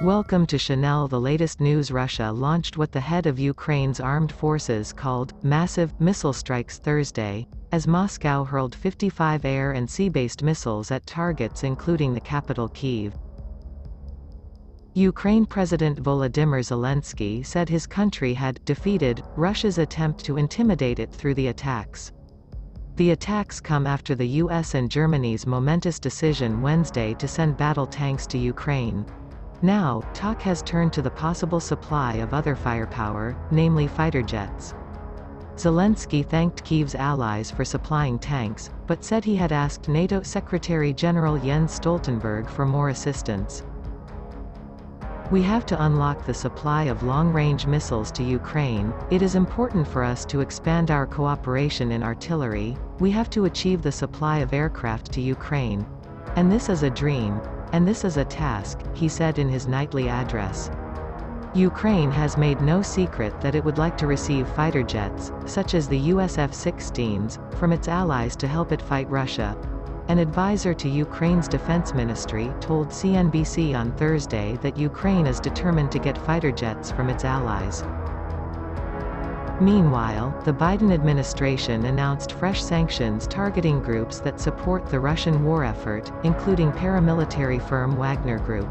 Welcome to Chanel. The latest news. Russia launched what the head of Ukraine's armed forces called massive missile strikes Thursday, as Moscow hurled 55 air and sea-based missiles at targets including the capital Kyiv. Ukraine President Volodymyr Zelenskyy said his country had defeated Russia's attempt to intimidate it through the attacks. The attacks come after the US and Germany's momentous decision Wednesday to send battle tanks to Ukraine. Now, talk has turned to the possible supply of other firepower, namely fighter jets. Zelenskyy thanked Kyiv's allies for supplying tanks, but said he had asked NATO Secretary-General Jens Stoltenberg for more assistance. "We have to unlock the supply of long-range missiles to Ukraine. It is important for us to expand our cooperation in artillery. We have to achieve the supply of aircraft to Ukraine. And this is a dream. And this is a task," he said in his nightly address. Ukraine has made no secret that it would like to receive fighter jets, such as the US F-16s, from its allies to help it fight Russia. An advisor to Ukraine's defense ministry told CNBC on Thursday that Ukraine is determined to get fighter jets from its allies. Meanwhile, the Biden administration announced fresh sanctions targeting groups that support the Russian war effort, including paramilitary firm Wagner Group.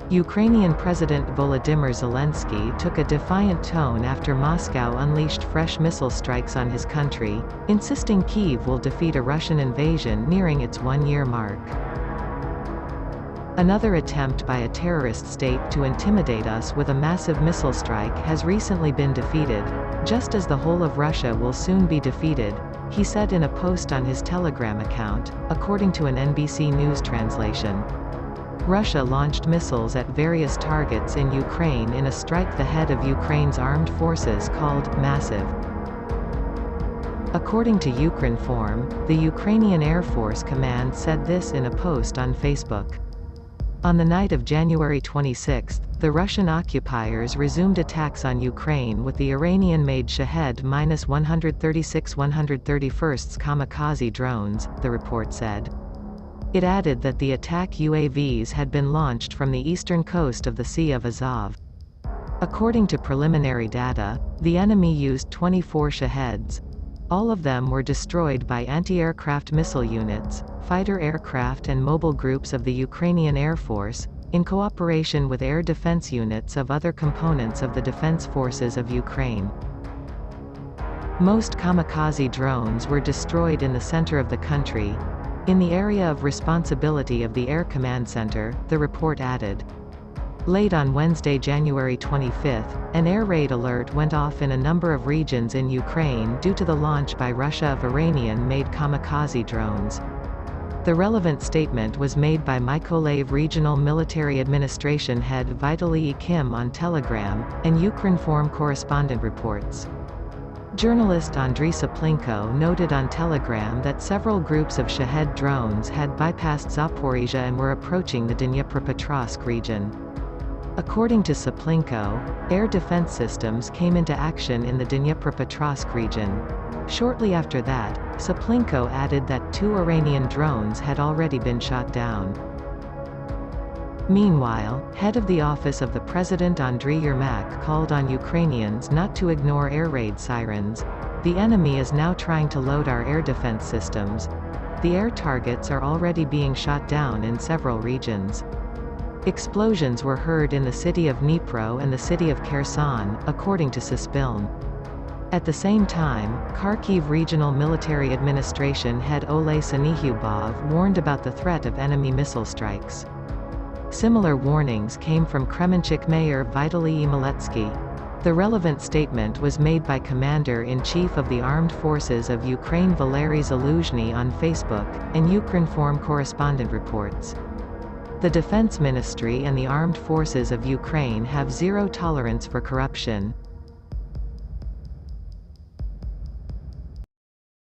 Ukrainian President Volodymyr Zelenskyy took a defiant tone after Moscow unleashed fresh missile strikes on his country, insisting Kyiv will defeat a Russian invasion nearing its one-year mark. "Another attempt by a terrorist state to intimidate us with a massive missile strike has recently been defeated, just as the whole of Russia will soon be defeated," he said in a post on his Telegram account, according to an NBC News translation. Russia launched missiles at various targets in Ukraine in a strike the head of Ukraine's armed forces called massive. According to Ukrinform, the Ukrainian Air Force Command said this in a post on Facebook. On the night of January 26, the Russian occupiers resumed attacks on Ukraine with the Iranian-made Shahed-136-131 kamikaze drones, the report said. It added that the attack UAVs had been launched from the eastern coast of the Sea of Azov. According to preliminary data, the enemy used 24 Shaheds. All of them were destroyed by anti-aircraft missile units, fighter aircraft and mobile groups of the Ukrainian Air Force, in cooperation with air defense units of other components of the defense forces of Ukraine. Most kamikaze drones were destroyed in the center of the country, in the area of responsibility of the Air Command Center, the report added. Late on Wednesday, January 25, an air raid alert went off in a number of regions in Ukraine due to the launch by Russia of Iranian-made kamikaze drones. The relevant statement was made by Mykolaiv Regional Military Administration head Vitaly Kim on Telegram, and Ukrinform correspondent reports. Journalist Andriy Saplenko noted on Telegram that several groups of Shahed drones had bypassed Zaporizhia and were approaching the Dnipropetrovsk region. According to Saplenko, air defense systems came into action in the Dnipropetrovsk region. Shortly after that, Saplenko added that 2 Iranian drones had already been shot down. Meanwhile, head of the office of the President Andriy Yermak called on Ukrainians not to ignore air raid sirens. "The enemy is now trying to load our air defense systems. The air targets are already being shot down in several regions." Explosions were heard in the city of Dnipro and the city of Kherson, according to Suspiln. At the same time, Kharkiv Regional Military Administration head Oleh Syniehubov warned about the threat of enemy missile strikes. Similar warnings came from Kremenchuk Mayor Vitaly Maletsky. The relevant statement was made by Commander-in-Chief of the Armed Forces of Ukraine Valery Zaluzhny on Facebook, and Ukrinform correspondent reports. The Defense Ministry and the Armed Forces of Ukraine have zero tolerance for corruption,